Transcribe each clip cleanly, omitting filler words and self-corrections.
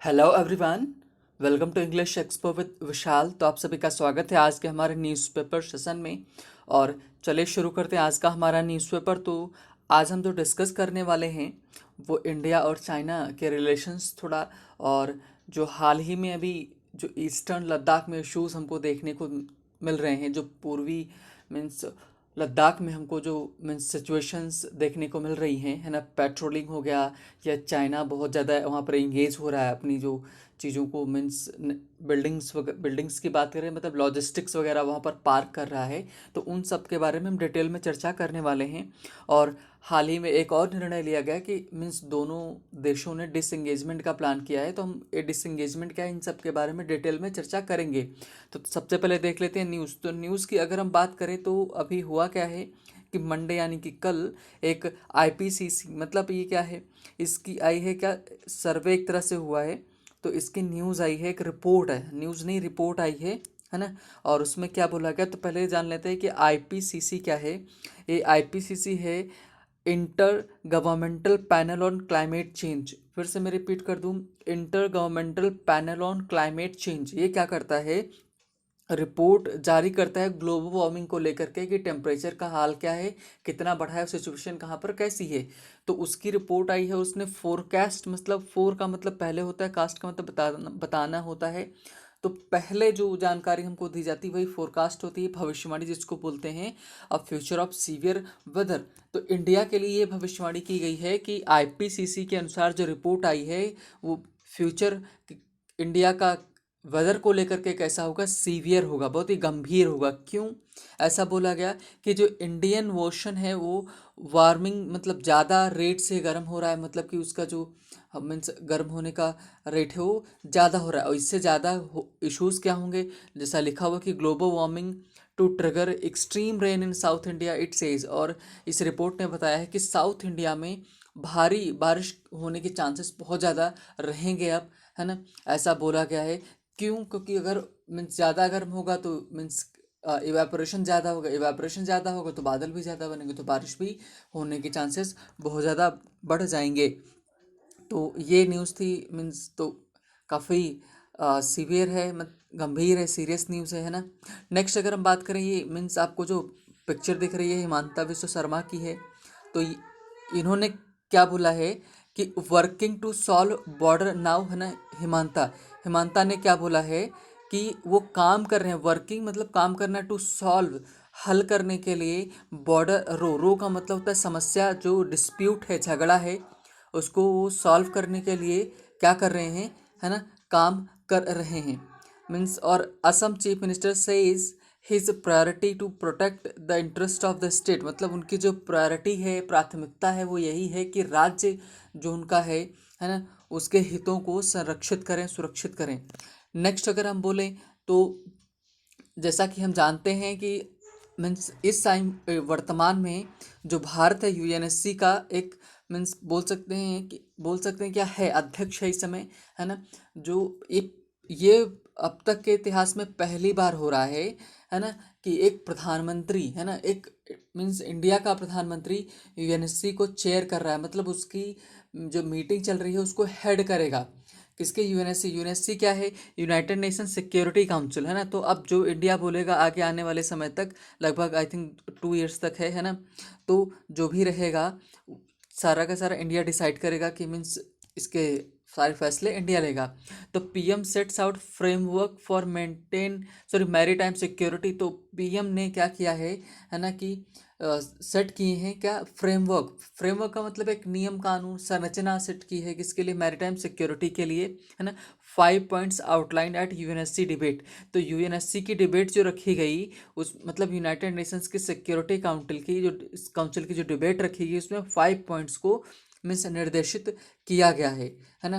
Hello everyone. Welcome to English Expo with Vishal. तो आप सभी का स्वागत है आज के हमारे न्यूज़पेपर सेशन में। और चलिए शुरू करते हैं आज का हमारा न्यूज़पेपर। तो आज हम जो डिस्कस करने वाले हैं वो इंडिया और चाइना के रिलेशंस थोड़ा, और जो हाल ही में अभी जो ईस्टर्न लद्दाख में इश्यूज हमको देखने को मिल रहे हैं, जो पूर्वी मीन्स लद्दाख में हमको जो मीन्स सिचुएशंस देखने को मिल रही हैं, है ना। पेट्रोलिंग हो गया, या चाइना बहुत ज़्यादा वहाँ पर इंगेज हो रहा है अपनी जो चीज़ों को मीन्स बिल्डिंग्स की बात करें, मतलब लॉजिस्टिक्स वगैरह वहाँ पर पार्क कर रहा है। तो उन सब के बारे में हम डिटेल में चर्चा करने वाले हैं। और हाल ही में एक और निर्णय लिया गया कि मीन्स दोनों देशों ने डिसंगेजमेंट का प्लान किया है। तो हम ये डिसंगेजमेंट क्या है, इन सब के बारे में डिटेल में चर्चा करेंगे। तो सबसे पहले देख लेते हैं न्यूज़। तो न्यूज़ की अगर हम बात करें तो अभी हुआ क्या है कि मंडे यानी कि कल एक आईपीसीसी, मतलब ये क्या है, इसकी आई है क्या, सर्वे एक तरह से हुआ है। तो इसकी न्यूज़ आई है, एक रिपोर्ट है, न्यूज़ नहीं रिपोर्ट आई है ना। और उसमें क्या बोला गया, तो पहले जान लेते हैं कि आईपीसीसी क्या है। ये आईपीसीसी है, inter governmental panel on climate change. फिर से मैं रिपीट कर दूं, inter governmental panel on climate change. ये क्या करता है, रिपोर्ट जारी करता है ग्लोबल वार्मिंग को लेकर के कि टेम्परेचर का हाल क्या है, कितना बढ़ा है, सिचुएशन कहाँ पर कैसी है। तो उसकी रिपोर्ट आई है। उसने फोरकास्ट, मतलब फोर का मतलब पहले होता है, कास्ट का मतलब बताना होता है। तो पहले जो जानकारी हमको दी जाती है वही फोरकास्ट होती है, भविष्यवाणी जिसको बोलते हैं, अब फ्यूचर ऑफ सीवियर वेदर। तो इंडिया के लिए ये भविष्यवाणी की गई है कि आईपीसीसी के अनुसार जो रिपोर्ट आई है वो फ्यूचर इंडिया का वेदर को लेकर के कैसा होगा, सीवियर होगा, बहुत ही गंभीर होगा। क्यों ऐसा बोला गया कि जो इंडियन ओशन है वो वार्मिंग, मतलब ज़्यादा रेट से गर्म हो रहा है, मतलब कि उसका जो मीन्स गर्म होने का रेट है वो ज़्यादा हो रहा है। और इससे ज़्यादा इश्यूज़ क्या होंगे, जैसा लिखा हुआ कि global warming to trigger extreme rain in south India it says. और इस रिपोर्ट ने बताया है कि साउथ इंडिया में भारी बारिश होने के चांसेस बहुत ज़्यादा रहेंगे अब, है ना। ऐसा बोला गया है। क्यों, क्योंकि अगर मीन्स ज़्यादा गर्म होगा तो मीन्स इवेपोरेशन ज़्यादा होगा, इवेपोरेशन ज़्यादा होगा तो बादल भी ज़्यादा बनेंगे, तो बारिश भी होने के चांसेस बहुत ज़्यादा बढ़ जाएंगे। तो ये न्यूज़ थी, मीन्स तो काफ़ी सीवियर है, मत गंभीर है, सीरियस न्यूज़ है ना। नेक्स्ट अगर हम बात करें, ये मीन्स आपको जो पिक्चर दिख रही है हिमांता विश्व शर्मा की है। तो इन्होंने क्या बोला है कि working to solve border now, है ना। हिमांता हिमांता ने क्या बोला है कि वो काम कर रहे हैं, वर्किंग मतलब काम करना, टू सॉल्व हल करने के लिए बॉर्डर रो का मतलब होता है समस्या, जो डिस्प्यूट है, झगड़ा है, उसको वो सॉल्व करने के लिए क्या कर रहे हैं, है ना, काम कर रहे हैं। मीन्स, और Assam chief minister says his priority to protect the interest of the state, मतलब उनकी जो प्रायोरिटी है, प्राथमिकता है, वो यही है कि राज्य जो उनका है ना, उसके हितों को संरक्षित करें, सुरक्षित करें। नेक्स्ट अगर हम बोलें तो जैसा कि हम जानते हैं कि मीन्स इस टाइम वर्तमान में जो भारत है यूएनएससी का एक, मीन्स बोल सकते हैं क्या है, अध्यक्ष है इस समय, है ना। जो ये अब तक के इतिहास में पहली बार हो रहा है ना, कि एक प्रधानमंत्री, है ना, एक मीन्स इंडिया का प्रधानमंत्री यूएनएससी को चेयर कर रहा है, मतलब उसकी जो मीटिंग चल रही है उसको हेड करेगा। किसके, यूएनएससी। यूएनएससी क्या है, यूनाइटेड नेशन सिक्योरिटी काउंसिल, है ना। तो अब जो इंडिया बोलेगा आगे आने वाले समय तक, लगभग आई थिंक 2 इयर्स तक है ना। तो जो भी रहेगा सारा का सारा इंडिया डिसाइड करेगा कि मीन्स इसके सारे फैसले इंडिया लेगा। तो PM sets out framework for maintain, sorry, maritime security. तो पीएम ने क्या किया है ना, कि सेट किए हैं क्या, फ्रेमवर्क। फ्रेमवर्क का मतलब एक नियम कानून संरचना सेट की है, किसके लिए, मैरीटाइम सिक्योरिटी के लिए, है ना। 5 points outline at UNSC debate. तो यूएनएससी की डिबेट जो रखी गई, उस मतलब यूनाइटेड नेशंस की सिक्योरिटी काउंसिल की जो डिबेट रखी गई, उसमें 5 पॉइंट्स को मीन्स निर्देशित किया गया है ना।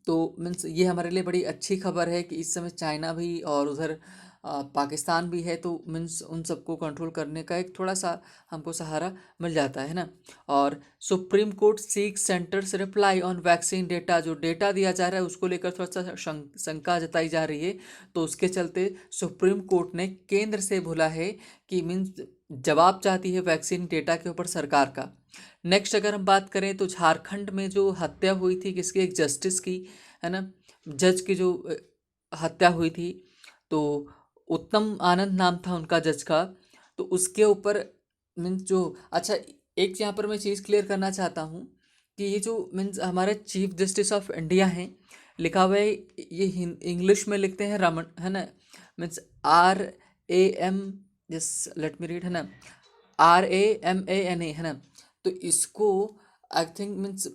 तो मीन्स ये हमारे लिए बड़ी अच्छी खबर है कि इस समय चाइना भी और उधर पाकिस्तान भी है, तो मीन्स उन सबको कंट्रोल करने का एक थोड़ा सा हमको सहारा मिल जाता है ना। और supreme court seek centres reply on vaccine data. जो डेटा दिया जा रहा है उसको लेकर थोड़ा सा शंका जताई जा रही है। तो उसके चलते सुप्रीम कोर्ट ने केंद्र से बोला है कि मीन्स जवाब चाहती है वैक्सीन डेटा के ऊपर सरकार का। नेक्स्ट अगर हम बात करें तो झारखंड में जो हत्या हुई थी किसकी, एक जस्टिस की, है ना, जज की जो हत्या हुई थी, तो उत्तम आनंद नाम था उनका जज का। तो उसके ऊपर मीन्स जो, अच्छा एक यहाँ पर मैं चीज़ क्लियर करना चाहता हूँ कि ये जो मीन्स हमारे चीफ जस्टिस ऑफ इंडिया हैं, लिखा हुआ है ये इंग्लिश में लिखते हैं रमन, है ना, means RAM, just let me read, है ना, RAMANA, है ना। तो इसको आई थिंक मीन्स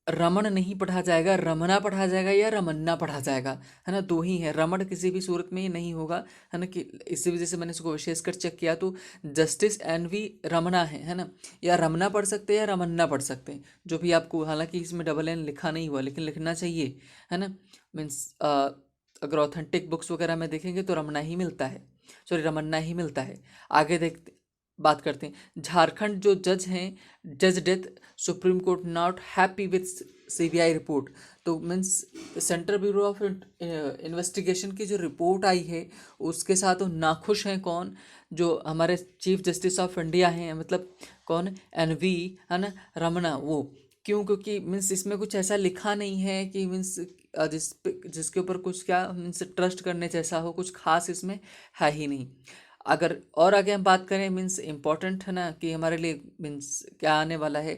रमन नहीं पढ़ा जाएगा, रमना पढ़ा जाएगा या रमन्ना पढ़ा जाएगा, है ना, दो ही है, रमन किसी भी सूरत में ये नहीं होगा, है ना, कि इसी वजह से मैंने इसको विशेषकर चेक किया। तो जस्टिस NV रमना है ना, या रमना पढ़ सकते हैं या रमन्ना पढ़ सकते हैं, जो भी आपको, हालांकि इसमें डबल N लिखा नहीं हुआ लेकिन लिखना चाहिए, है ना। मीन्स अगर ऑथेंटिक बुक्स वगैरह में देखेंगे तो रमना ही मिलता है, सॉरी रमन्ना ही मिलता है। आगे देखते बात करते हैं, झारखंड जो जज हैं, जज death, Supreme Court not happy with CBI report. तो means Central Bureau of Investigation की जो रिपोर्ट आई है उसके साथ वो नाखुश हैं, कौन, जो हमारे चीफ जस्टिस ऑफ इंडिया हैं, मतलब कौन, NV, है ना, रमना। वो क्यों, क्योंकि मीन्स इसमें कुछ ऐसा लिखा नहीं है कि मीन्स जिसके ऊपर कुछ क्या मीन्स ट्रस्ट करने जैसा हो, कुछ खास इसमें है ही नहीं। अगर और आगे हम बात करें, मीन्स इम्पॉर्टेंट है ना कि हमारे लिए मीन्स क्या आने वाला है,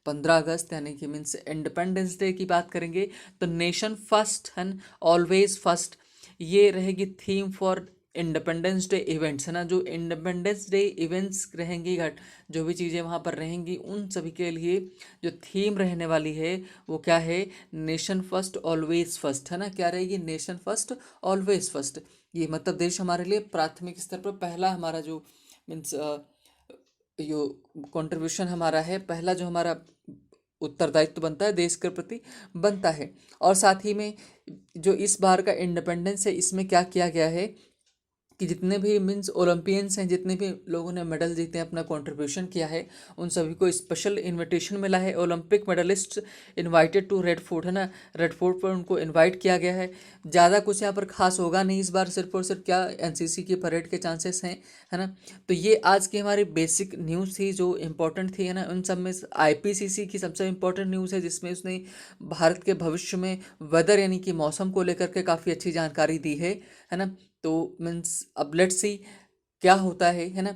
15 अगस्त, यानी कि मीन्स इंडिपेंडेंस डे की बात करेंगे तो nation first and always first, ये रहेगी theme for independence day events, है ना। जो इंडिपेंडेंस डे इवेंट्स रहेंगी, घट जो भी चीज़ें वहाँ पर रहेंगी, उन सभी के लिए जो थीम रहने वाली है वो क्या है, नेशन फर्स्ट ऑलवेज फर्स्ट, है ना। क्या रहेगी, नेशन फर्स्ट ऑलवेज फर्स्ट। ये मतलब देश हमारे लिए प्राथमिक स्तर पर पहला, हमारा जो मीन्स यो कंट्रीब्यूशन हमारा है, पहला जो हमारा उत्तरदायित्व बनता है देश के प्रति बनता है। और साथ ही में जो इस बार का इंडिपेंडेंस है, इसमें क्या किया गया है कि जितने भी मीन्स ओलंपियंस हैं, जितने भी लोगों ने मेडल जीते हैं, अपना कंट्रीब्यूशन किया है, उन सभी को स्पेशल इनविटेशन मिला है। Olympic medallist invited to red fort, है ना, रेड फोर्ट पर उनको इनवाइट किया गया है। ज़्यादा कुछ यहाँ पर खास होगा नहीं इस बार, सिर्फ और सिर्फ क्या NCC की परेड के चांसेस हैं, है ना। तो ये आज की हमारी बेसिक न्यूज़ थी जो इम्पोर्टेंट थी, है ना। उन सब में IPCC की सबसे इम्पोर्टेंट न्यूज़ है, जिसमें उसने भारत के भविष्य में वेदर यानी कि मौसम को लेकर के काफ़ी अच्छी जानकारी दी है ना। तो मीन्स अब लेट्स सी क्या होता है ना।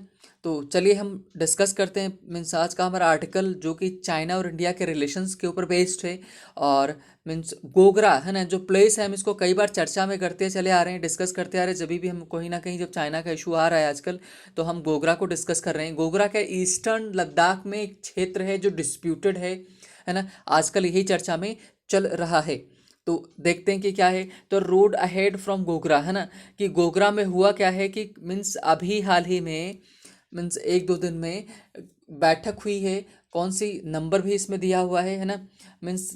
तो चलिए हम डिस्कस करते हैं। मीन्स आज का हमारा आर्टिकल जो कि चाइना और इंडिया के रिलेशंस के ऊपर बेस्ड है, और मीन्स गोगरा, है ना, जो प्लेस है, हम इसको कई बार चर्चा में करते चले आ रहे हैं, डिस्कस करते आ रहे हैं। जब भी हम कहीं ना कहीं जब चाइना का इशू आ रहा है आजकल, तो हम गोगरा को डिस्कस कर रहे हैं। गोगरा क्या, ईस्टर्न लद्दाख में एक क्षेत्र है जो डिस्प्यूटेड है ना, आजकल यही चर्चा में चल रहा है। तो देखते हैं कि क्या है। तो रोड अहेड फ्रॉम गोगरा, है ना, कि गोगरा में हुआ क्या है कि मीन्स अभी हाल ही में मीन्स 1-2 दिन में बैठक हुई है। कौन सी नंबर भी इसमें दिया हुआ है ना, मीन्स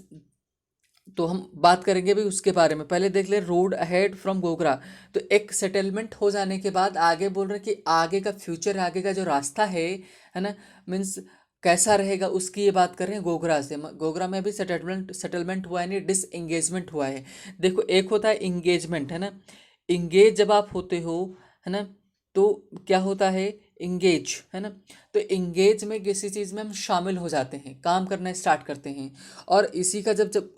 तो हम बात करेंगे भी उसके बारे में। पहले देख ले रोड अहेड फ्रॉम गोगरा। तो एक सेटलमेंट हो जाने के बाद आगे बोल रहे कि आगे का फ्यूचर, आगे का जो रास्ता है ना, मीन्स कैसा रहेगा उसकी ये बात कर रहे हैं गोगरा से। गोगरा में भी सेटलमेंट हुआ है, नहीं डिस एंगेजमेंट हुआ है। देखो एक होता है इंगेजमेंट, है ना, इंगेज जब आप होते हो, है ना, तो क्या होता है, इंगेज, है ना। तो इंगेज में किसी चीज़ में हम शामिल हो जाते हैं, काम करना स्टार्ट करते हैं। और इसी का जब जब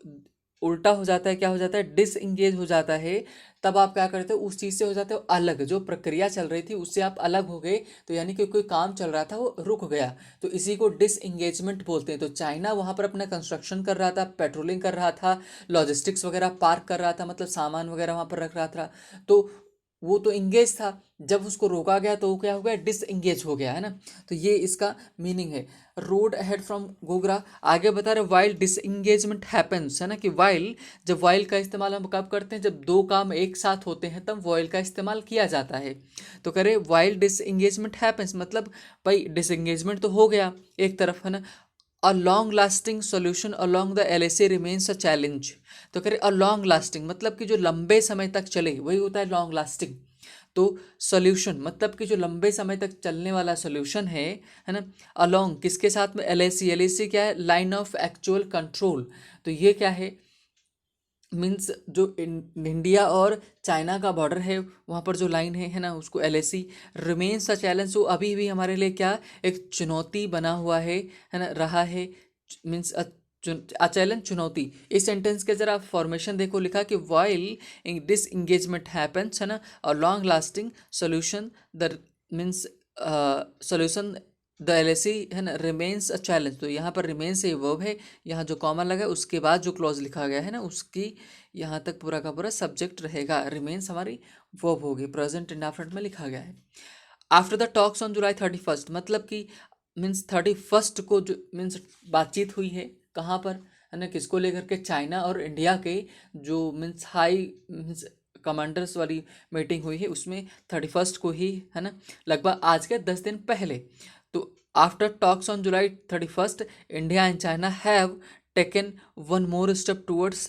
उल्टा हो जाता है, क्या हो जाता है, डिसएंगेज हो जाता है, तब आप क्या करते हो, उस चीज़ से हो जाते हो अलग। जो प्रक्रिया चल रही थी उससे आप अलग हो गए, तो यानी कि कोई काम चल रहा था वो रुक गया, तो इसी को डिसएंगेजमेंट बोलते हैं। तो चाइना वहाँ पर अपना कंस्ट्रक्शन कर रहा था, पेट्रोलिंग कर रहा था, लॉजिस्टिक्स वगैरह पार्क कर रहा था, मतलब सामान वगैरह वहाँ पर रख रहा था। तो वो तो इंगेज था, जब उसको रोका गया तो वो क्या हो गया, डिसएंगेज हो गया, है ना। तो ये इसका मीनिंग है। Road ahead from Gogra. आगे बता रहे वाइल डिसएंगेजमेंट हैपेंस, है ना, कि वाइल, जब वाइल का इस्तेमाल हम कब करते हैं, जब दो काम एक साथ होते हैं तब वाइल का इस्तेमाल किया जाता है। तो करे वाइल डिसएंगेजमेंट हैपेंस, मतलब भाई डिसएंगेजमेंट तो हो गया एक तरफ, है ना, a long lasting solution along the LAC remains a challenge. तो कह रहे अ लॉन्ग लास्टिंग मतलब कि जो लंबे समय तक चले, वही होता है लॉन्ग लास्टिंग। तो सोल्यूशन मतलब कि जो लंबे समय तक चलने वाला सोल्यूशन है ना, अलॉन्ग किसके साथ में, LAC। LAC क्या है, लाइन ऑफ एक्चुअल कंट्रोल। तो ये क्या है, मीन्स जो इंडिया और चाइना का बॉर्डर है वहाँ पर जो लाइन है ना, उसको एलएसी रिमेन्स अ चैलेंज। तो अभी भी हमारे लिए क्या एक चुनौती बना हुआ है ना, रहा है। मीन्स चैलेंज, चुनौती। इस सेंटेंस के जरा फॉर्मेशन देखो, लिखा कि वाइल दिस इंगेजमेंट हैपेंस, है ना, और long lasting solution the means solution the LAC, है ना, रिमेन्स अ चैलेंज। तो यहाँ पर रिमेन्स ये वर्ब है, यहाँ जो कॉमा लगा है उसके बाद जो क्लॉज लिखा गया है ना, उसकी यहाँ तक पूरा का पूरा सब्जेक्ट रहेगा। रिमेन्स हमारी वर्ब होगी, प्रेजेंट इंडेफिनिट में लिखा गया है। After the talks on July 31, मतलब कि मीन्स 31 को जो मीन्स बातचीत हुई है, कहाँ पर, है ना, किसको लेकर के, चाइना और इंडिया के जो मीन्स हाई मीन्स कमांडर्स वाली मीटिंग हुई है, उसमें 31 को ही, है ना, लगभग आज के 10 दिन पहले। तो after talks on July 31, India and China have taken one more step towards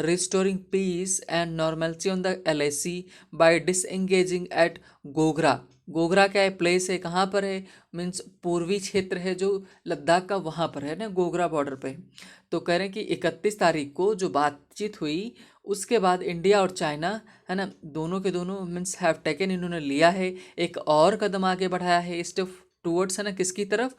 restoring peace and normalcy on the LAC by disengaging at Gogra. Gogra क्या है, प्लेस है, कहाँ पर है, मीन्स पूर्वी क्षेत्र है जो लद्दाख का, वहाँ पर है ना, गोगरा बॉर्डर पे। तो कह रहे हैं कि 31 तारीख को जो बातचीत हुई, उसके बाद इंडिया और चाइना, है ना, दोनों के दोनों मीन्स हैव टेकन, इन्होंने लिया है एक और कदम आगे बढ़ाया है, स्टेप टूवर्ड्स, है ना, किसकी तरफ,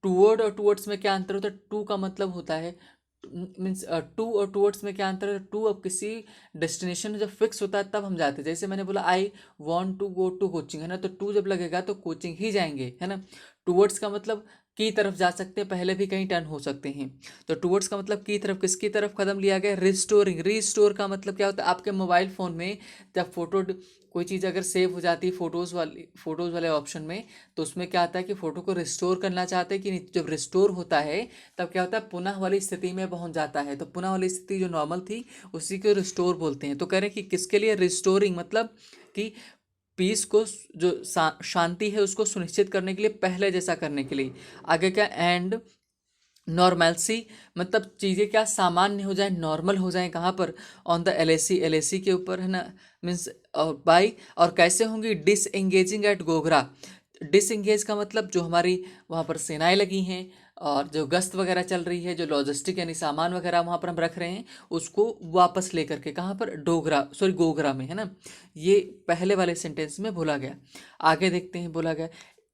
टूवर्ड। और टूवर्ड्स में क्या अंतर होता है, टू का मतलब होता है मीन्स टू, और टूवर्ड्स में क्या अंतर है, टू अब किसी डेस्टिनेशन जब फिक्स होता है तब हम जाते हैं। जैसे मैंने बोला I want to go to coaching, है ना, तो टू जब लगेगा तो कोचिंग ही जाएंगे, है ना। टूवर्ड्स का मतलब की तरफ जा सकते हैं, पहले भी कहीं टर्न हो सकते हैं। तो टूवर्ड्स का मतलब की तरफ, किसकी तरफ कदम लिया गया, रिस्टोरिंग। रिस्टोर का मतलब क्या होता है, आपके मोबाइल फ़ोन में जब फोटो कोई चीज़ अगर सेव हो जाती है फोटोज़ वाले ऑप्शन में, तो उसमें क्या आता है कि फ़ोटो को रिस्टोर करना चाहते हैं कि नहीं। जब रिस्टोर होता है तब क्या होता है, पुनः वाली स्थिति में पहुंच जाता है। तो पुनः वाली स्थिति जो नॉर्मल थी उसी को रिस्टोर बोलते हैं। तो कह रहे हैं कि किसके लिए रिस्टोरिंग, मतलब कि पीस को, जो शांति है उसको सुनिश्चित करने के लिए, पहले जैसा करने के लिए। आगे क्या, एंड नॉर्मलसी, मतलब चीज़ें क्या सामान्य हो जाए, नॉर्मल हो जाए, कहाँ पर, ऑन द एलएसी, एलएसी के ऊपर, है ना, मीन्स बाई। और कैसे होंगी, disengaging at Gogra. Disengage का मतलब जो हमारी वहाँ पर सेनाएं लगी हैं और जो गश्त वगैरह चल रही है, जो लॉजिस्टिक यानी सामान वगैरह वहाँ पर हम रख रहे हैं, उसको वापस लेकर के, कहाँ पर, गोगरा में, है ना। ये पहले वाले सेंटेंस में बोला गया। आगे देखते हैं, बोला गया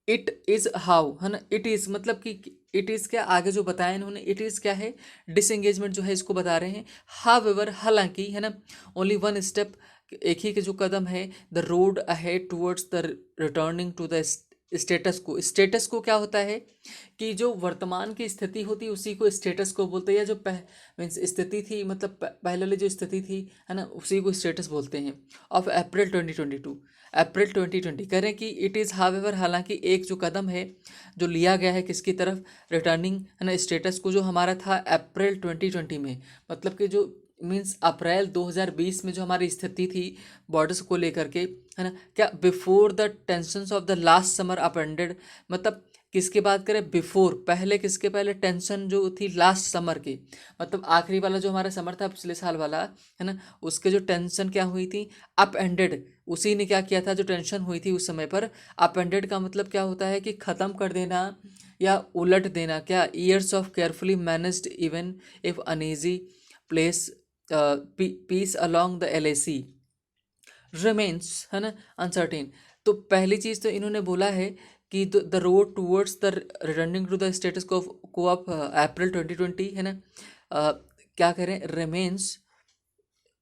इट इज़ हाउ, है ना, इट इज़ मतलब कि इट इज़ क्या, आगे जो बताया इन्होंने, इट इज़ क्या है, डिसएंगेजमेंट जो है इसको बता रहे हैं। हाउएवर, हालांकि, है ना, ओनली वन स्टेप, एक ही के जो कदम है, the road ahead towards the returning to the status quo क्या होता है कि जो वर्तमान की स्थिति होती है उसी को स्टेटस को बोलते हैं, या जो मीन्स स्थिति थी, मतलब पहले वाली जो स्थिति थी, है ना, उसी को स्टेटस बोलते हैं। ऑफ अप्रैल 2022, अप्रैल 2020 कह रहे हैं कि इट इज़ हावेवर, हालांकि एक जो कदम है जो लिया गया है किसकी तरफ, रिटर्निंग, है ना, स्टेटस को, जो हमारा था अप्रैल 2020 में, मतलब कि जो मीन्स अप्रैल 2020 में जो हमारी स्थिति थी बॉर्डर्स को लेकर के, है ना, क्या before the tensions of the last summer appended, मतलब किसके बात करें, बिफोर, पहले, किसके पहले, टेंशन जो थी लास्ट समर की, मतलब आखिरी वाला जो हमारा समर था पिछले साल वाला, है ना, उसके जो टेंशन क्या हुई थी, अप एंडेड, उसी ने क्या किया था, जो टेंशन हुई थी उस समय पर। अप एंडेड का मतलब क्या होता है कि ख़त्म कर देना या उलट देना। क्या, years of carefully managed even if uneasy place peace along the LAC remains, है ना, अनसर्टेन। तो पहली चीज़ तो इन्होंने बोला है कि the road towards the returning to the status quo of April 2020, है ना, क्या करें, रिमेन्स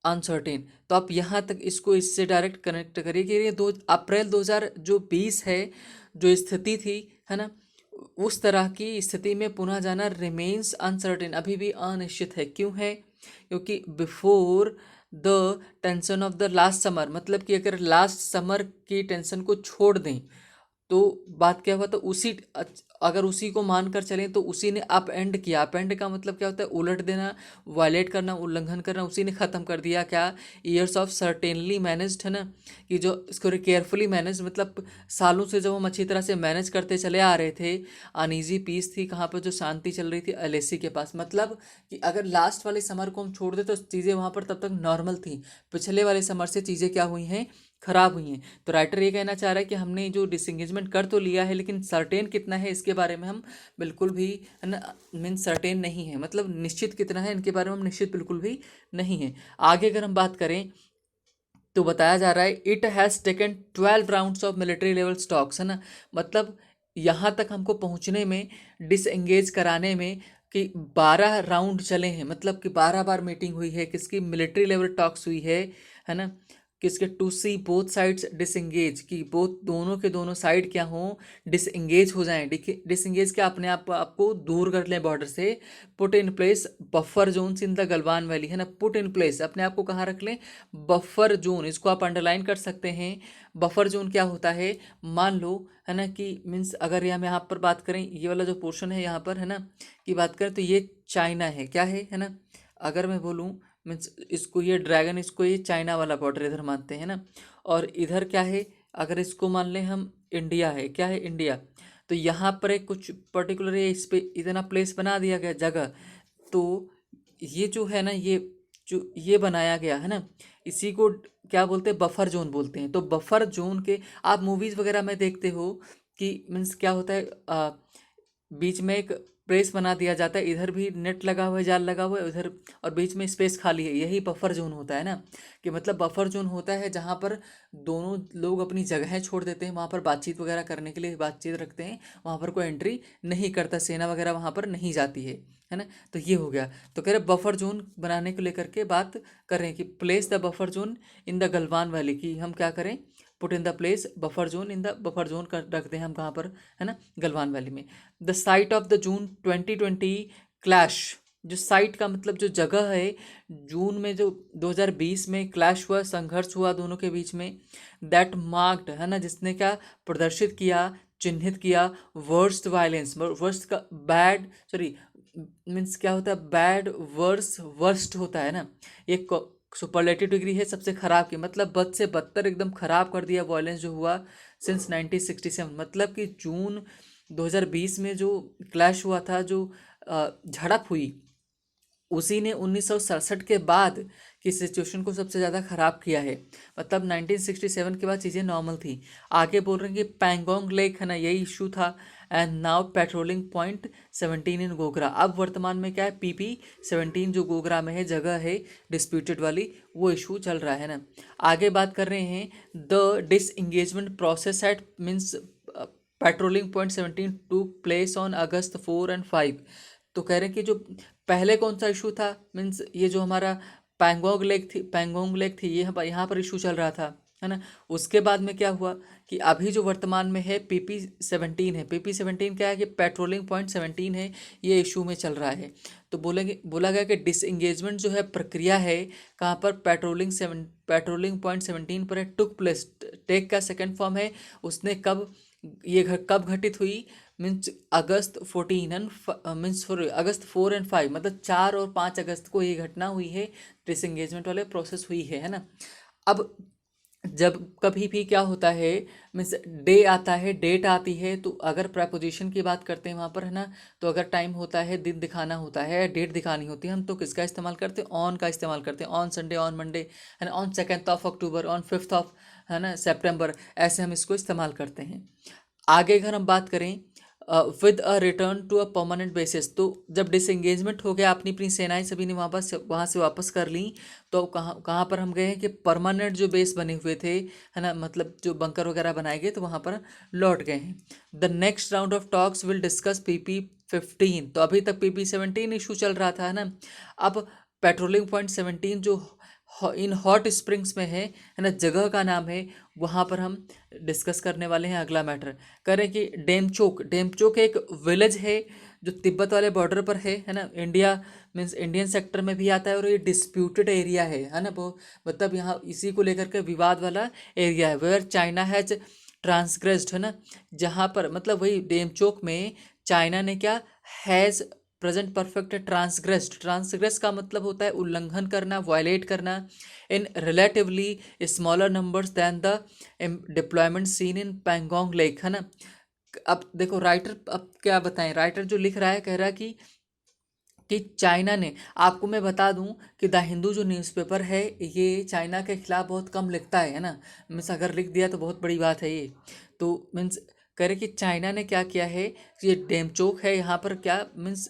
अनसर्टेन। तो आप यहाँ तक इसको इससे डायरेक्ट कनेक्ट करिए कि ये 2 अप्रैल 2020 है, जो स्थिति थी, है ना, उस तरह की स्थिति में पुनः जाना रिमेन्स अनसर्टेन, अभी भी अनिश्चित है। क्यों है, क्योंकि before the tension of the last summer, मतलब कि अगर लास्ट समर की टेंशन को छोड़ दें तो बात क्या हुआ, तो अगर उसी को मानकर चलें तो उसी ने अप एंड किया। अप एंड का मतलब क्या होता है, उलट देना, वायलेट करना, उल्लंघन करना, उसी ने ख़त्म कर दिया। क्या, ईयर्स ऑफ सर्टेनली मैनेज्ड, है ना, कि जो इसको केयरफुली मैनेज, मतलब सालों से जब हम अच्छी तरह से मैनेज करते चले आ रहे थे, अनईजी पीस थी, कहाँ पर, जो शांति चल रही थी LAC के पास। मतलब कि अगर लास्ट वाले समर को हम छोड़ दें तो चीज़ें वहाँ पर तब तक नॉर्मल थी, पिछले वाले समर से चीज़ें क्या हुई हैं, खराब हुई हैं। तो राइटर ये कहना चाह रहा है कि हमने जो डिसएंगेजमेंट कर तो लिया है, लेकिन सर्टेन कितना है इसके बारे में हम बिल्कुल भी, है ना, मीन सर्टेन नहीं है, मतलब निश्चित कितना है इनके बारे में हम निश्चित बिल्कुल भी नहीं है। आगे अगर हम बात करें तो बताया जा रहा है it has taken 12 rounds of military level stocks, है ना, मतलब यहाँ तक हमको पहुँचने में, डिसएंगेज कराने में, कि 12 राउंड चले हैं, मतलब कि 12 बार मीटिंग हुई है, किसकी, मिलिट्री लेवल टॉक्स हुई है ना, किसके, to see both sides disengage, कि बोथ, दोनों के दोनों साइड क्या हों, डिसएंगेज हो जाएं। डिसएंगेज क्या, अपने आप आपको दूर कर लें बॉर्डर से। Put in place buffer zones in the Galwan valley, है ना, पुट इन प्लेस, अपने आप को कहाँ रख लें, बफर जोन, इसको आप अंडरलाइन कर सकते हैं। बफर जोन क्या होता है, मान लो, है ना, कि मीन्स अगर हम यहाँ पर बात करें, ये वाला जो पोर्शन है यहाँ पर, है ना, की बात करें तो ये चाइना है, क्या है ना, अगर मैं बोलूँ मीन्स इसको, ये ड्रैगन, इसको ये चाइना वाला बॉर्डर इधर मानते हैं ना, और इधर क्या है, अगर इसको मान लें हम, इंडिया है, क्या है, इंडिया। तो यहाँ पर एक कुछ पर्टिकुलर इस पे इतना प्लेस बना दिया गया जगह, तो ये जो है ना, ये जो ये बनाया गया है ना, इसी को क्या बोलते हैं, बफर जोन बोलते हैं। तो बफर जोन के, आप मूवीज़ वगैरह में देखते हो कि मीन्स क्या होता है, बीच में एक प्लेस बना दिया जाता है, इधर भी नेट लगा हुआ है, जाल लगा हुआ है उधर, और बीच में स्पेस खाली है, यही बफर जोन होता है ना, कि मतलब बफर जोन होता है जहाँ पर दोनों लोग अपनी जगहें छोड़ देते हैं, वहाँ पर बातचीत वगैरह करने के लिए बातचीत रखते हैं, वहाँ पर कोई एंट्री नहीं करता, सेना वगैरह वहाँ पर नहीं जाती है ना। तो ये हो गया। तो कह रहे बफर जोन बनाने को लेकर के बात कर रहे हैं कि place the buffer zone in the Galwan valley, की हम क्या करें, put in the place buffer zone in the buffer zone कर रखते हैं हम कहाँ पर, है ना, गलवान वैली में। The site of the June 2020 clash, जो साइट का मतलब जो जगह है, जून में जो 2020 में क्लैश हुआ, संघर्ष हुआ दोनों के बीच में, दैट मार्क्ड, है ना, जिसने क्या प्रदर्शित किया, चिन्हित किया, वर्स्ट वायलेंस, वर्स्ट का बैड, सॉरी, मीन्स क्या होता है, बैड, वर्स, वर्स्ट होता है ना, ये सुपरलेटिव डिग्री है सबसे खराब की, मतलब बद से बदतर, एकदम खराब कर दिया वायलेंस जो हुआ सिंस 1967, मतलब कि जून 2020 में जो क्लैश हुआ था, जो झड़प हुई, उसी ने 1967 के बाद की सिचुएशन को सबसे ज़्यादा ख़राब किया है। मतलब 1967 के बाद चीज़ें नॉर्मल थी। आगे बोल रहे हैं कि पैंगोंग लेक, है ना, यही इशू था, एंड नाउ पेट्रोलिंग पॉइंट 17 इन गोगरा। अब वर्तमान में क्या है, PP-17 जो गोगरा में है, जगह है डिस्प्यूटेड वाली, वो इशू चल रहा है ना। आगे बात कर रहे हैं, the disengagement process at means patrolling point 17 to place on August 4 और 5। तो कह रहे हैं कि जो पहले कौन सा इशू था, मीन्स ये जो हमारा पैंगोंग लेक थी, ये यहाँ पर इशू चल रहा था, है ना। उसके बाद में क्या हुआ कि अभी जो वर्तमान में है PP-17 है। PP-17 क्या है कि पेट्रोलिंग पॉइंट 17 है, ये इशू में चल रहा है। तो बोला गया कि डिसएंगेजमेंट जो है प्रक्रिया है, कहाँ पर, पेट्रोलिंग पॉइंट 17 पर है, टुक प्लेस, टेक का सेकेंड फॉर्म है, उसने कब, कब घटित हुई, मीन्स अगस्त 14 एंड मीन्स अगस्त 4 और 5, मतलब 4 और 5 अगस्त को ये घटना हुई है, डिसएंगेजमेंट वाले प्रोसेस हुई है ना। अब जब कभी भी क्या होता है, मीन्स डे आता है, डेट आती है, तो अगर प्रपोजिशन की बात करते हैं वहाँ पर, है ना, तो अगर टाइम होता है, दिन दिखाना होता है, डेट दिखानी होती है, हम तो किसका इस्तेमाल करते हैं, ऑन का इस्तेमाल करते हैं, ऑन संडे, ऑन मंडे, है ना, ऑन 2 अक्टूबर, ऑन 5 है ना, सितंबर, ऐसे हम इसको इस्तेमाल करते हैं। आगे अगर हम बात करें with a return to a permanent basis, तो जब डिसएंगेजमेंट हो गया, अपनी अपनी सेनाएं सभी ने वहाँ से वापस कर ली, तो कहाँ कहाँ पर हम गए हैं कि परमानेंट जो बेस बने हुए थे, है ना, मतलब जो बंकर वगैरह बनाए गए, तो वहाँ पर लौट गए हैं। The next round of talks will discuss PP-15। तो अभी तक PP-17 इशू चल रहा था, है ना। अब पेट्रोलिंग पॉइंट 17 जो इन हॉट स्प्रिंग्स में है ना, जगह का नाम है, वहाँ पर हम डिस्कस करने वाले हैं अगला मैटर। करें कि डेमचोक एक विलेज है जो तिब्बत वाले बॉर्डर पर है ना, इंडिया मीन्स इंडियन सेक्टर में भी आता है, और ये डिस्प्यूटेड एरिया है ना, वो मतलब यहाँ इसी को लेकर के विवाद वाला एरिया है, वेयर चाइना हैज ट्रांसग्रेस्ड, है ना, जहाँ पर मतलब वही डेमचोक में चाइना ने क्या, हैज़ प्रेजेंट परफेक्ट, ट्रांसग्रेस का मतलब होता है उल्लंघन करना, वायलेट करना, in relatively smaller numbers than the deployment seen in Pangong lake, है ना। अब देखो राइटर, अब क्या बताएं, राइटर जो लिख रहा है, कह रहा है कि कि चाइना ने, आपको मैं बता दूं कि द हिंदू जो न्यूज़पेपर है ये चाइना के खिलाफ बहुत कम लिखता है ना। मीन्स अगर लिख दिया तो बहुत बड़ी बात है ये। तो मीन्स कह रहे कि चाइना ने क्या किया है कि ये डेमचोक है यहाँ पर क्या मीन्स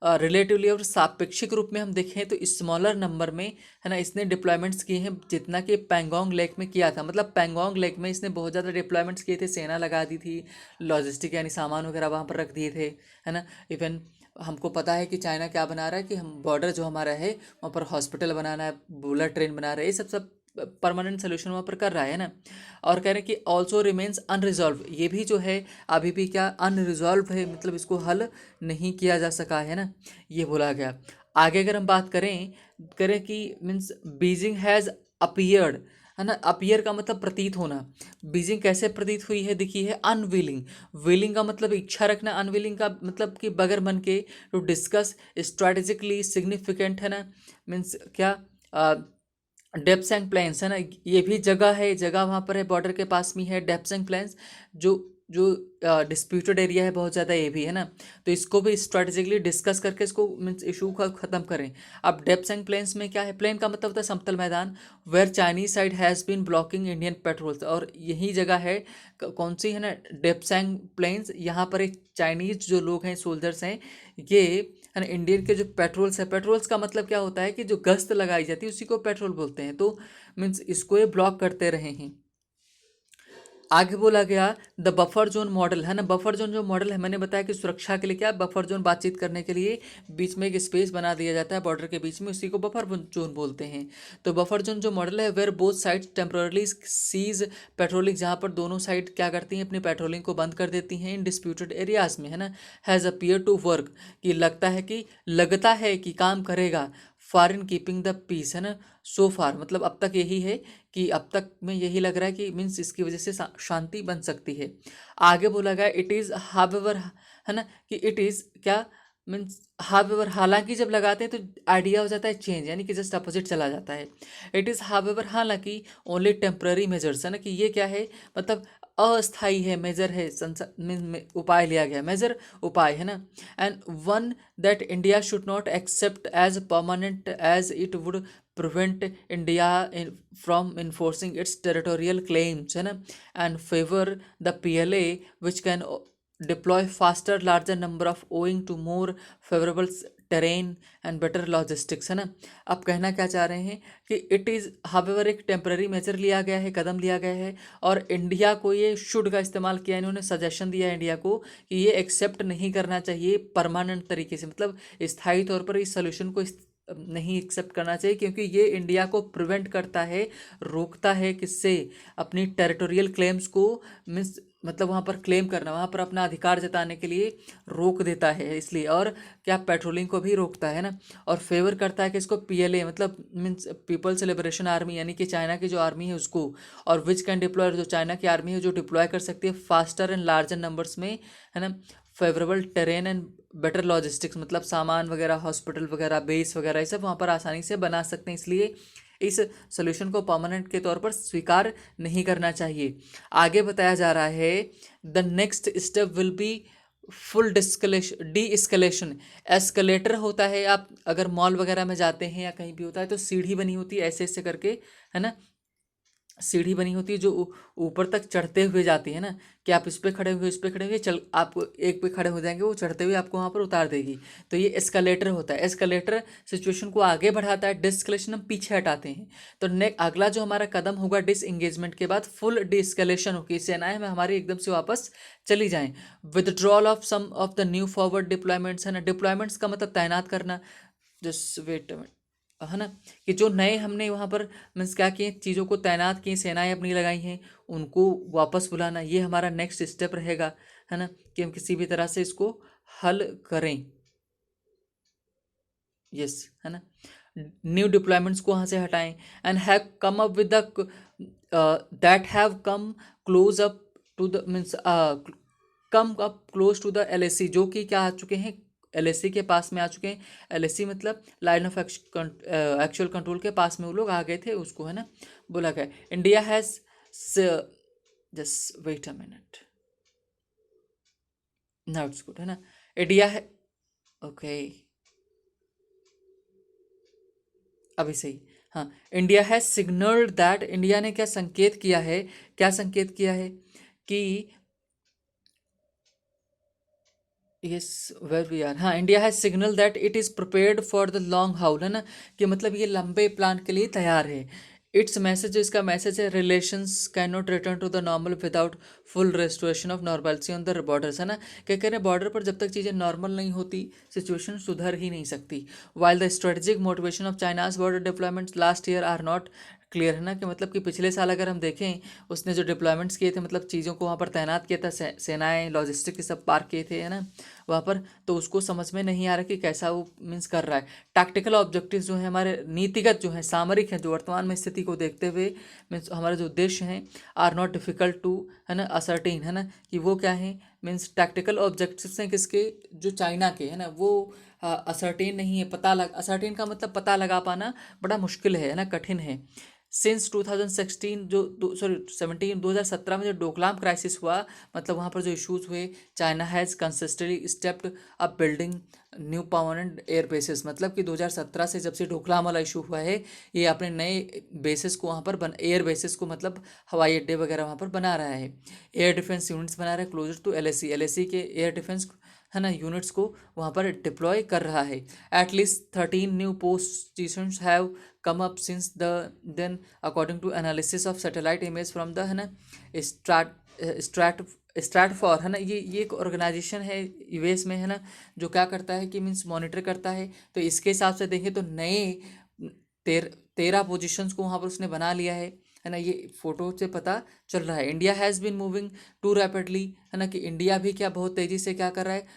रिलेटिवली और सापेक्षिक रूप में हम देखें तो स्मॉलर नंबर में है ना इसने डिप्लॉयमेंट्स किए हैं जितना कि पैंगोंग लेक में किया था। मतलब पैंगोंग लेक में इसने बहुत ज़्यादा डिप्लॉयमेंट्स किए थे, सेना लगा दी थी, लॉजिस्टिक यानी सामान वगैरह वहाँ पर रख दिए थे, है ना। इवन हमको पता है कि चाइना क्या बना रहा है कि हम बॉर्डर जो हमारा है वहाँ पर हॉस्पिटल बनाना है, बुलेट ट्रेन बना रहा है, ये सब सब परमानेंट सोल्यूशन वहाँ पर कर रहा है ना। और कह रहे हैं कि ऑल्सो रिमेन्स अनरिजॉल्व, ये भी जो है अभी भी क्या अनरिजॉल्व है, मतलब इसको हल नहीं किया जा सका है ना, ये बोला गया। आगे अगर हम बात करें करें कि मीन्स बीजिंग हैज़ अपीयर्ड, है ना। अपीयर का मतलब प्रतीत होना। बीजिंग कैसे प्रतीत हुई है दिखी है अनविलिंग। विलिंग का मतलब इच्छा रखना, अनविलिंग का मतलब कि बगैर मन के, टू डिस्कस स्ट्रेटेजिकली सिग्निफिकेंट, है ना। मीन्स क्या डेप्स एंड प्लेन्स, है ना, ये भी जगह है, जगह वहाँ पर है बॉर्डर के पास में है डेप्स एंड प्लेन्स, जो जो डिस्प्यूटेड एरिया है बहुत ज़्यादा, ये भी है ना। तो इसको भी स्ट्रेटेजिकली डिस्कस करके इसको मीन्स इशू का ख़त्म करें। अब डेप्स एंड प्लेन्स में क्या है, प्लेन का मतलब होता है समतल मैदान, where Chinese side has been blocking Indian patrols, और यही जगह है कौन सी है ना, डेप्स एंड प्लेन्स। यहाँ पर एक चाइनीज जो लोग हैं सोल्जर्स हैं ये, है ना, इंडियन के जो पेट्रोल्स है, पेट्रोल्स का मतलब क्या होता है कि जो गश्त लगाई जाती है उसी को पेट्रोल बोलते हैं। तो मीन्स इसको ये ब्लॉक करते रहे हैं। आगे बोला गया द बफर जोन मॉडल, है ना। बफर जोन जो मॉडल है मैंने बताया कि सुरक्षा के लिए क्या बफर जोन, बातचीत करने के लिए बीच में एक स्पेस बना दिया जाता है बॉर्डर के बीच में, उसी को बफर जोन बोलते हैं। तो बफर जोन जो मॉडल है where both sides temporarily cease patrolling, जहाँ पर दोनों साइड क्या करती हैं अपनी पेट्रोलिंग को बंद कर देती हैं इन डिस्प्यूटेड एरियाज में, है ना। हैज़ अपीयर टू वर्क, कि लगता है कि काम करेगा for in keeping the peace, है ना। सो फार मतलब अब तक यही है कि अब तक में यही लग रहा है कि मीन्स इसकी वजह से शांति बन सकती है। आगे बोला गया इट इज़ हावेवर, है ना, कि इट इज़ क्या मीन्स हावेवर, हालांकि जब लगाते हैं तो आइडिया हो जाता है चेंज, यानी कि जस्ट अपोजिट चला जाता है। इट इज़ हावेवर हालांकि ओनली टेम्पररी मेजर्स, है ना, कि ये क्या है मतलब अस्थाई है, मेजर है, उपाय लिया गया, मेजर उपाय, है ना। And one that India should not accept as permanent as it would prevent India from enforcing its territorial claims, है ना, and favor the PLA which can deploy faster larger number of owing to more favorable terrain and better logistics, है ना। अब कहना क्या चाह रहे हैं कि इट इज़ हावेवर एक टेम्पररी मेजर लिया गया है, कदम लिया गया है, और इंडिया को ये शुड का इस्तेमाल किया, इन्होंने सजेशन दिया इंडिया को कि ये एक्सेप्ट नहीं करना चाहिए परमानेंट तरीके से, मतलब स्थायी तौर पर इस सोल्यूशन को नहीं एक्सेप्ट करना चाहिए, क्योंकि ये इंडिया को प्रिवेंट करता है, रोकता है किससे, अपनी टेरिटोरियल क्लेम्स को, मीन्स मतलब वहाँ पर क्लेम करना, वहाँ पर अपना अधिकार जताने के लिए रोक देता है इसलिए, और क्या पेट्रोलिंग को भी रोकता है ना। और फेवर करता है कि इसको पीएलए मतलब मीन्स पीपल्स लिबरेशन आर्मी, यानी कि चाइना की जो आर्मी है उसको, और विच कैन डिप्लॉय, जो चाइना की आर्मी है जो डिप्लॉय कर सकती है फास्टर एंड लार्जर नंबर्स में, है ना, favourable terrain and better logistics, मतलब सामान वगैरह, हॉस्पिटल वगैरह, बेस वगैरह, ये सब वहाँ पर आसानी से बना सकते हैं, इसलिए इस सोल्यूशन को परमानेंट के तौर पर स्वीकार नहीं करना चाहिए। आगे बताया जा रहा है the next step will be full deescalation deescalation. Escalator होता है, आप अगर मॉल वगैरह में जाते हैं या कहीं भी होता है तो सीढ़ी बनी होती है ऐसे ऐसे करके, है ना, सीढ़ी बनी होती है जो ऊपर तक चढ़ते हुए जाती है ना, कि आप इस पे खड़े हुए, इस पे खड़े हुए, चल आप एक पे खड़े हो जाएंगे, वो चढ़ते हुए आपको वहाँ पर उतार देगी। तो ये एस्केलेटर होता है। एस्केलेटर सिचुएशन को आगे बढ़ाता है, डिस्कलेशन हम पीछे हटाते हैं। तो अगला जो हमारा कदम होगा डिस इंगेजमेंट के बाद फुल डिस्कलेशन होगी, सेनाएं में हमारी एकदम से वापस चली जाएं। Withdrawal of some of the new forward deployments, है ना, डिप्लॉयमेंट्स का मतलब तैनात करना, जस्ट वेट, है ना, कि जो नए हमने वहाँ पर मीन्स क्या किए, चीज़ों को तैनात किए, सेनाएं अपनी लगाई हैं, उनको वापस बुलाना, ये हमारा नेक्स्ट स्टेप रहेगा, है ना, कि हम किसी भी तरह से इसको हल करें। यस, है ना, न्यू डिप्लॉयमेंट्स को वहाँ से हटाएं, and have come up with the that have come close up to the means come up close to the LAC, जो कि क्या आ चुके हैं, एलएसी के पास में आ चुके हैं। एलएसी मतलब लाइन ऑफ एक्चुअल कंट्रोल के पास में वो लोग आ गए थे, उसको, है ना, बोला गया। India has just wait a minute, now it's good, है ना। इंडिया है, ओके, अभी सही। हाँ, India has signalled that, India ने क्या संकेत किया है, क्या संकेत किया है कि यस वेर वी आर, हाँ, India has signal that it is prepared for the long haul, है ना, कि मतलब ये लंबे प्लान के लिए तैयार है। इट्स मैसेज, इसका मैसेज है, relations can not return to the normal without full restoration of normalcy on the borders, है ना, क्या कह रहे हैं, बॉर्डर पर जब तक चीज़ें नॉर्मल नहीं होती सिचुएशन सुधर ही नहीं सकती। While the strategic motivation of China's border deployments last year are not clear, है ना, कि मतलब कि पिछले साल अगर हम देखें उसने जो डिप्लॉयमेंट्स किए थे, मतलब चीज़ों को वहाँ पर तैनात किया था, सेनाएं लॉजिस्टिक ये सब पार्क किए थे, है ना, वहाँ पर, तो उसको समझ में नहीं आ रहा कि कैसा वो मीन्स कर रहा है। टैक्टिकल ऑब्जेक्टिव्स जो है हमारे नीतिगत जो है सामरिक हैं, जो वर्तमान में स्थिति को देखते हुए मीन्स हमारे जो उद्देश्य हैं आर नॉट डिफिकल्ट टू, है ना, असर्टेन, है ना, कि वो क्या है, मीन्स टैक्टिकल ऑब्जेक्टिव्स हैं किसके, जो चाइना के, है ना, वो असर्टेन नहीं है, असर्टेन का मतलब पता लगा पाना बड़ा मुश्किल है ना, कठिन है। सिंस 2016 जो 2017 में जो डोकलाम क्राइसिस हुआ, मतलब वहाँ पर जो इश्यूज हुए, China has consistently stepped up building new permanent air bases, मतलब कि 2017 से जब से डोकलाम वाला इशू हुआ है, ये अपने नए बेसिस को वहाँ पर एयर बेसिस को, मतलब हवाई अड्डे वगैरह वहाँ पर बना रहा है। एयर डिफेंस यूनिट्स बना रहा है क्लोजर टू एलएसी के एयर डिफेंस, है ना, यूनिट्स को वहाँ पर डिप्लॉय कर रहा है। At least 13 new positions have come up since the then according to analysis of satellite image from the, है ना, स्ट्राट स्ट्राट स्ट्रैटफॉर, है ना, ये एक ऑर्गेनाइजेशन है यूएस में, है ना, जो क्या करता है कि मीन्स मॉनिटर करता है। तो इसके हिसाब से देखें तो नए 13 पोजीशंस को वहाँ पर उसने बना लिया है ना, ये फोटो से पता चल रहा है। India has been moving to rapidly, है ना, कि इंडिया भी क्या बहुत तेज़ी से क्या कर रहा है,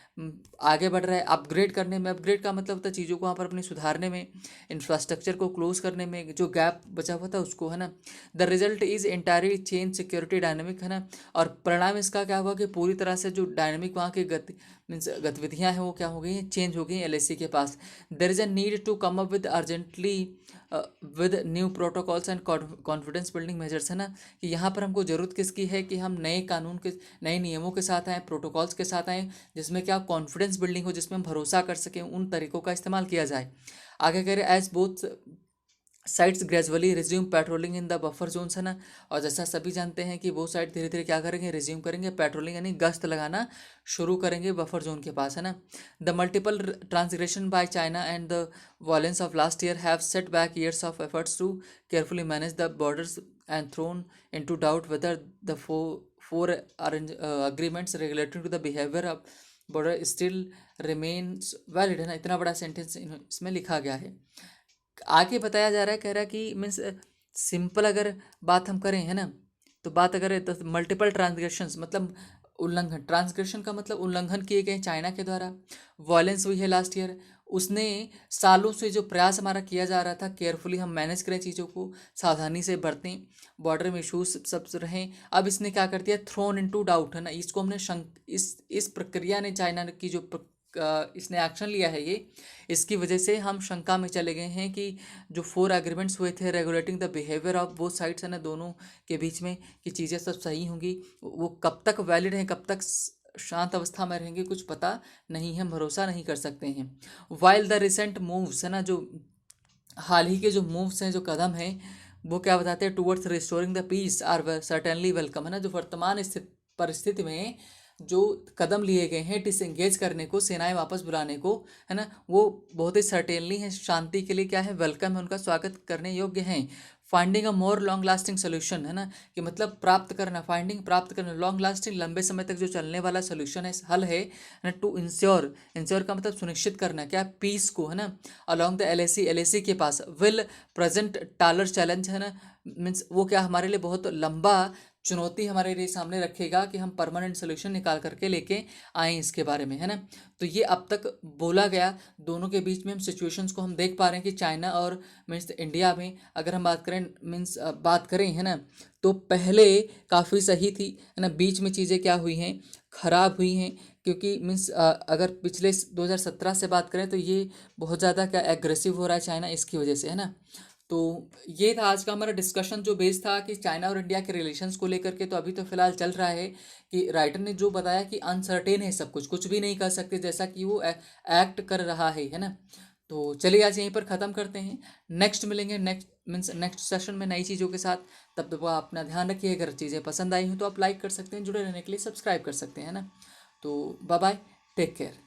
आगे बढ़ रहा है अपग्रेड करने में। अपग्रेड का मतलब होता है चीज़ों को वहाँ पर अपनी सुधारने में, इंफ्रास्ट्रक्चर को क्लोज करने में, जो गैप बचा हुआ था उसको, है ना। The result is entirely change security dynamic, है ना, और परिणाम इसका क्या हुआ कि पूरी तरह से जो डायनेमिक वहाँ की गति मीन्स गतिविधियाँ हैं वो क्या हो गई हैं, चेंज हो गई एलएसी के पास। There is a need to come up with urgently with new protocols and confidence building measures, है ना, कि यहाँ पर हमको ज़रूरत किसकी है कि हम नए कानून के, नए नियमों के साथ आएँ, प्रोटोकॉल्स के साथ आएँ, जिसमें क्या कॉन्फिडेंस बिल्डिंग हो, जिसमें हम भरोसा कर सकें, उन तरीकों का इस्तेमाल किया जाए। आगे कह रहे as both sites gradually resume patrolling in the buffer zones, है ना, और जैसा सभी जानते हैं कि वो साइड धीरे धीरे क्या करेंगे, रिज्यूम करेंगे पेट्रोलिंग, यानी गश्त लगाना शुरू करेंगे बफर जोन के पास, है ना। The multiple transgression by China and the violence of last year have set back years of efforts to carefully manage the borders and thrown into doubt whether the four agreements related to the behaviour of border still remains valid, है ना, इतना बड़ा sentence इसमें लिखा गया है। आगे बताया जा रहा है, कह रहा है कि मीन्स सिंपल अगर बात हम करें, है ना, तो बात अगर मल्टीपल ट्रांसग्रेशंस मतलब उल्लंघन, ट्रांसग्रेशन का मतलब उल्लंघन किए गए चाइना के द्वारा, वायलेंस हुई है लास्ट ईयर, उसने सालों से जो प्रयास हमारा किया जा रहा था केयरफुली हम मैनेज करें चीज़ों को, सावधानी से बरतें, बॉर्डर में इशूज सब रहें, अब इसने क्या कर दिया, थ्रोन इनटू डाउट, है ना, इसको हमने इस प्रक्रिया ने चाइना की जो इसने एक्शन लिया है, ये इसकी वजह से हम शंका में चले गए हैं कि जो 4 एग्रीमेंट्स हुए थे regulating the behaviour of both sides, है ना, दोनों के बीच में, कि चीज़ें सब सही होंगी, वो कब तक वैलिड हैं, कब तक शांत अवस्था में रहेंगे, कुछ पता नहीं है, हम भरोसा नहीं कर सकते हैं। वाइल द रिसेंट मूव्स, है ना, जो हाल ही के जो मूव्स हैं, जो कदम हैं, वो क्या बताते हैं, towards restoring the peace are certainly welcome, है ना, जो वर्तमान परिस्थिति में जो कदम लिए गए हैं डिसएंगेज करने को, सेनाएं वापस बुलाने को, है ना, वो बहुत ही सर्टेनली है, शांति के लिए क्या है, वेलकम है, उनका स्वागत करने योग्य हैं। Finding a more long lasting solution, है ना, कि मतलब प्राप्त करना, फाइंडिंग प्राप्त करना, लॉन्ग लास्टिंग लंबे समय तक जो चलने वाला सोल्यूशन है, हल है ना, टू इंश्योर, इंश्योर का मतलब सुनिश्चित करना, क्या, पीस को, है ना, अलॉन्ग द एलएसी के पास विल प्रेजेंट टालर चैलेंज, है ना, मीन्स वो क्या हमारे लिए बहुत लंबा चुनौती हमारे लिए सामने रखेगा कि हम परमानेंट सोल्यूशन निकाल करके लेके आएँ इसके बारे में, है ना। तो ये अब तक बोला गया, दोनों के बीच में हम सिचुएशंस को हम देख पा रहे हैं कि चाइना और मीन्स इंडिया में अगर हम बात करें, मीन्स बात करें, है ना, तो पहले काफ़ी सही थी, है ना, बीच में चीज़ें क्या हुई हैं, ख़राब हुई हैं, क्योंकि मीन्स अगर पिछले 2017 से बात करें तो ये बहुत ज़्यादा क्या एग्रेसिव हो रहा है चाइना, इसकी वजह से, है ना। तो ये था आज का हमारा डिस्कशन, जो बेस था कि चाइना और इंडिया के रिलेशंस को लेकर के। तो अभी तो फिलहाल चल रहा है कि राइटर ने जो बताया कि अनसर्टेन है सब कुछ, कुछ भी नहीं कर सकते, जैसा कि वो एक्ट कर रहा है ना। तो चलिए आज यहीं पर ख़त्म करते हैं, नेक्स्ट मिलेंगे नेक्स्ट सेशन में नई चीज़ों के साथ। तब तक आप अपना ध्यान रखिए, अगर चीज़ें पसंद आई हो तो आप लाइक कर सकते हैं, जुड़े रहने के लिए सब्सक्राइब कर सकते हैं, है ना। तो बाय बाय, टेक केयर।